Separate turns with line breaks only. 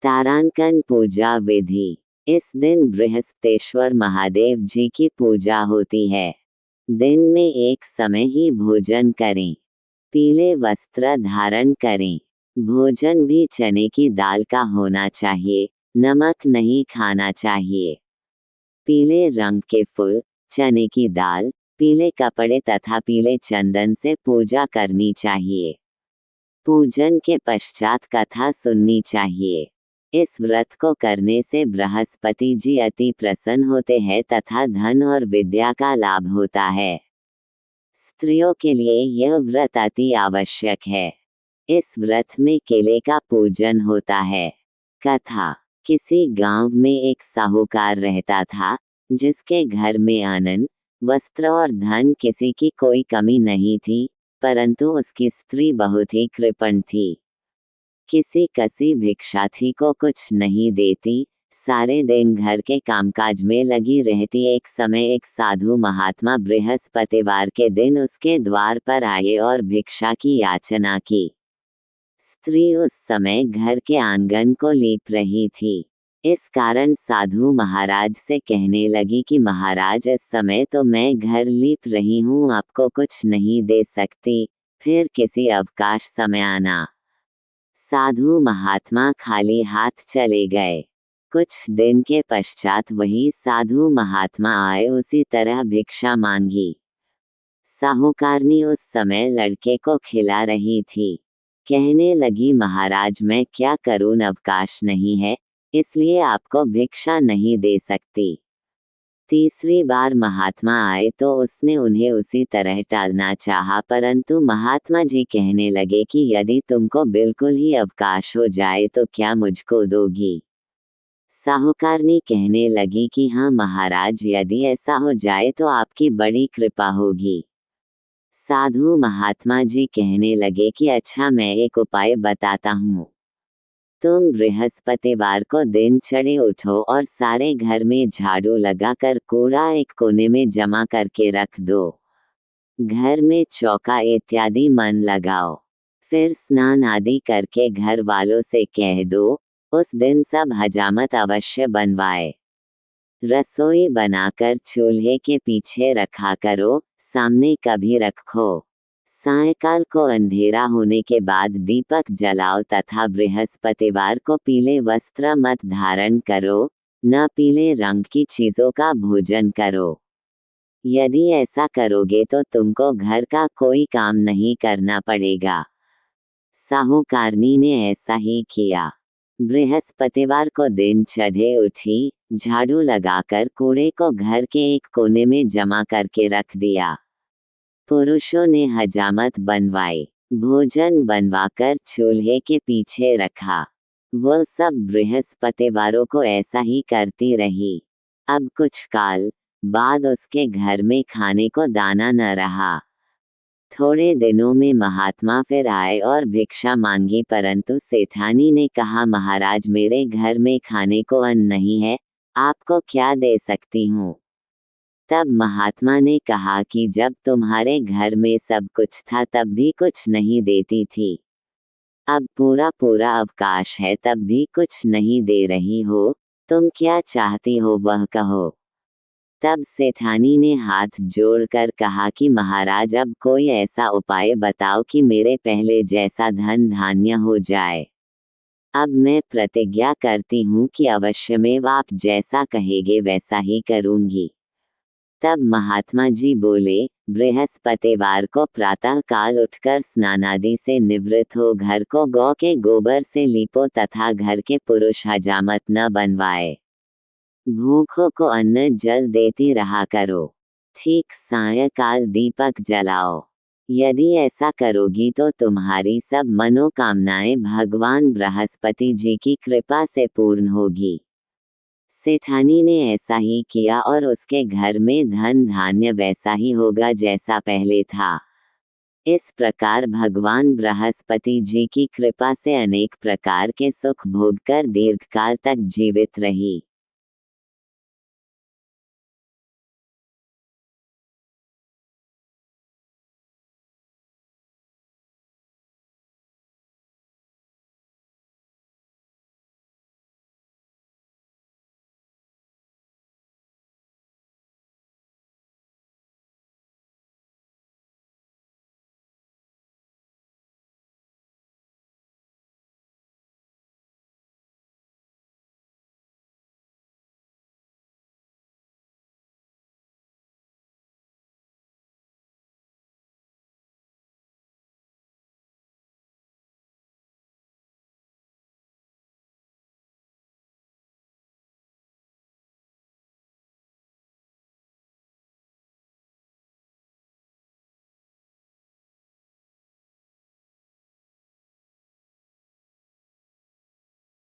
तारांकन पूजा विधि। इस दिन बृहस्पतेश्वर महादेव जी की पूजा होती है। दिन में एक समय ही भोजन करें। पीले वस्त्र धारण करें। भोजन भी चने की दाल का होना चाहिए, नमक नहीं खाना चाहिए। पीले रंग के फूल, चने की दाल, पीले कपड़े तथा पीले चंदन से पूजा करनी चाहिए। पूजन के पश्चात कथा सुननी चाहिए। इस व्रत को करने से बृहस्पति जी अति प्रसन्न होते हैं तथा धन और विद्या का लाभ होता है। स्त्रियों के लिए यह व्रत अति आवश्यक है। इस व्रत में केले का पूजन होता है। कथा। किसी गांव में एक साहूकार रहता था, जिसके घर में अन्न, वस्त्र और धन किसी की कोई कमी नहीं थी, परंतु उसकी स्त्री बहुत ही कृपण थी। किसी कसी भिक्षार्थी को कुछ नहीं देती, सारे दिन घर के कामकाज में लगी रहती। एक समय एक साधु महात्मा बृहस्पतिवार के दिन उसके द्वार पर आए और भिक्षा की याचना की। स्त्री उस समय घर के आंगन को लीप रही थी। इस कारण साधु महाराज से कहने लगी कि महाराज, इस समय तो मैं घर लीप रही हूँ, आपको कुछ नहीं दे सकती, फिर किसी अवकाश समय आना। साधु महात्मा खाली हाथ चले गए। कुछ दिन के पश्चात वही साधु महात्मा आए, उसी तरह भिक्षा मांगी। साहूकारनी उस समय लड़के को खिला रही थी। कहने लगी, महाराज मैं क्या करूं, अवकाश नहीं है, इसलिए आपको भिक्षा नहीं दे सकती। तीसरी बार महात्मा आए तो उसने उन्हें उसी तरह टालना चाहा, परंतु महात्मा जी कहने लगे कि यदि तुमको बिल्कुल ही अवकाश हो जाए तो क्या मुझको दोगी। साहूकारनी कहने लगी कि हाँ महाराज, यदि ऐसा हो जाए तो आपकी बड़ी कृपा होगी। साधु महात्मा जी कहने लगे कि अच्छा, मैं एक उपाय बताता हूँ। तुम बृहस्पतिवार को दिन चढ़े उठो और सारे घर में झाड़ू लगाकर कूड़ा एक कोने में जमा करके रख दो। घर में चौका इत्यादि मन लगाओ। फिर स्नान आदि करके घर वालों से कह दो, उस दिन सब हजामत अवश्य बनवाए। रसोई बनाकर चूल्हे के पीछे रखा करो, सामने कभी रखो। सायंकाल को अंधेरा होने के बाद दीपक जलाओ तथा बृहस्पतिवार को पीले वस्त्र मत धारण करो, न पीले रंग की चीजों का भोजन करो। यदि ऐसा करोगे तो तुमको घर का कोई काम नहीं करना पड़ेगा। साहूकारनी ने ऐसा ही किया। बृहस्पतिवार को दिन चढ़े उठी, झाड़ू लगाकर कूड़े को घर के एक कोने में जमा करके रख दिया। पुरुषों ने हजामत बनवाई, भोजन बनवाकर चूल्हे के पीछे रखा। वह सब बृहस्पतिवारों को ऐसा ही करती रही। अब कुछ काल बाद उसके घर में खाने को दाना न रहा। थोड़े दिनों में महात्मा फिर आए और भिक्षा मांगी, परंतु सेठानी ने कहा, महाराज मेरे घर में खाने को अन्न नहीं है, आपको क्या दे सकती हूँ। तब महात्मा ने कहा कि जब तुम्हारे घर में सब कुछ था तब भी कुछ नहीं देती थी। अब पूरा पूरा अवकाश है तब भी कुछ नहीं दे रही हो, तुम क्या चाहती हो वह कहो। तब सेठानी ने हाथ जोड़कर कहा कि महाराज, अब कोई ऐसा उपाय बताओ कि मेरे पहले जैसा धन धान्य हो जाए। अब मैं प्रतिज्ञा करती हूँ कि अवश्यमेव आप जैसा कहेंगे वैसा ही करूँगी। तब महात्मा जी बोले, बृहस्पतिवार को प्रातः काल उठकर स्नानादि से निवृत्त हो घर को गौ के गोबर से लीपो तथा घर के पुरुष हजामत न बनवाए। भूखों को अन्न जल देती रहा करो। ठीक सायंकाल दीपक जलाओ। यदि ऐसा करोगी तो तुम्हारी सब मनोकामनाएं भगवान बृहस्पति जी की कृपा से पूर्ण होगी। सेठानी ने ऐसा ही किया और उसके घर में धन धान्य वैसा ही होगा जैसा पहले था। इस प्रकार भगवान बृहस्पति जी की कृपा से अनेक प्रकार के सुख भोगकर दीर्घकाल तक जीवित रही।